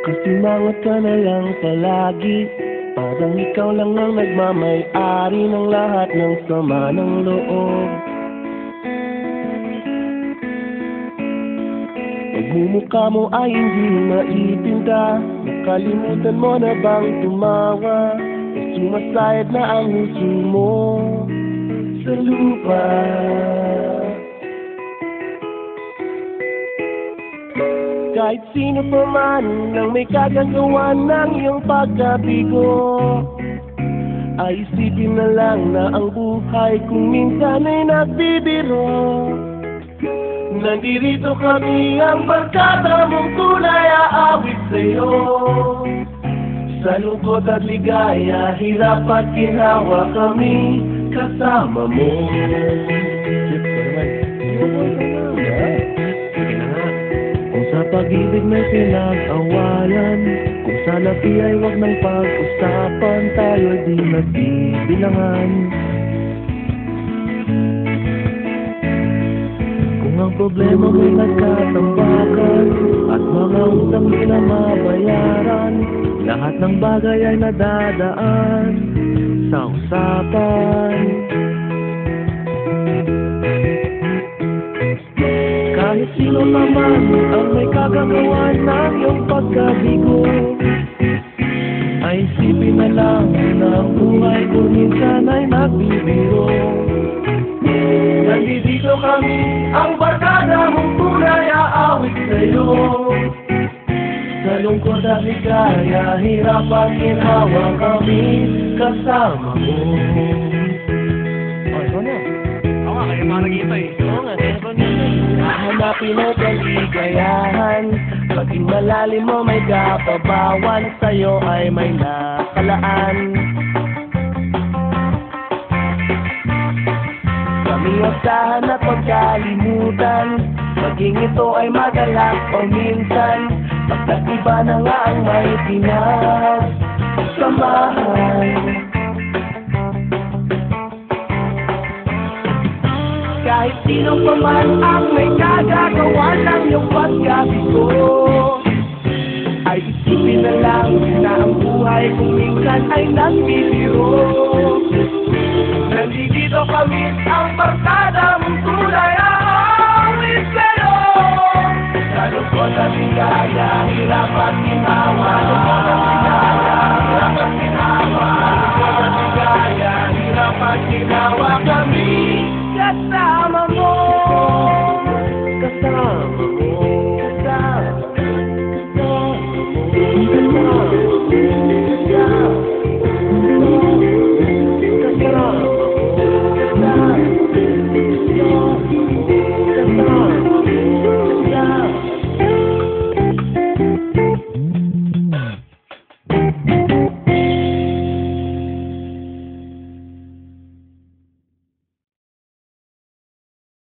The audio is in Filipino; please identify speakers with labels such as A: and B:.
A: Kasimangot ka na lang palagi, parang ikaw lang ang nagmamay-ari ng lahat ng sama ng loob. Pagmumukha mo ay hindi maitinda, nakalimutan mo na bang tumawa? Sumasayad na ang huso mo sa lupa. Kahit sino pa man ang may kagagawa ng iyong pagkabigo, ay isipin na lang na ang buhay kung minsan ay nagbibiro. Nandirito kami ang barkada mong tunay aawit sa'yo. Sa lungkot at ligaya, hirap at ginawa kami kasama mo. Kung sa pag-ibig may pinag-awayan, kung sa lapi ay wag ng pag-usapan, tayo di nagbibilangan. Kung ang problema may nagkatambakan at mga utang di na mabayaran, lahat ng bagay ay nadadaan sa usapan. Kahit sino naman ang may kagagawa ng iyong pagkabigo, ay isipin na lang na ang buhay kung minsan ay nagbibiro. Nandito kami, ang barkada mong tunay aawit sa'yo. Sa lungkot at ligaya, hirap at ginawa kami kasama mo. Ikaw na.
B: Oo nga, kaya mga nag-iintay.
A: Oo nga, kaya ba nila? Hahanapin mo kaligayahan, paging malalim mo may kapabawan, sa'yo ay may nakalaan. Kamiyasahan at pagkalimutan, maging ito ay madalas o minsan, pagkat iba na nga ang may pinagsamahan. Kahit sino pa man ang may kagagawa ng iyong pagkabigo, ay isipin na lang na ang buhay kung minsan ay nagbibiro. Nandito kami, ang barkada mong tunay aawit sa'yo. Sa lungkot at ligaya, hirap at ginawa. Hirap at ginawa. Sa lungkot at ligaya, hirap at ginawa kami kasama mo. Kasama mo.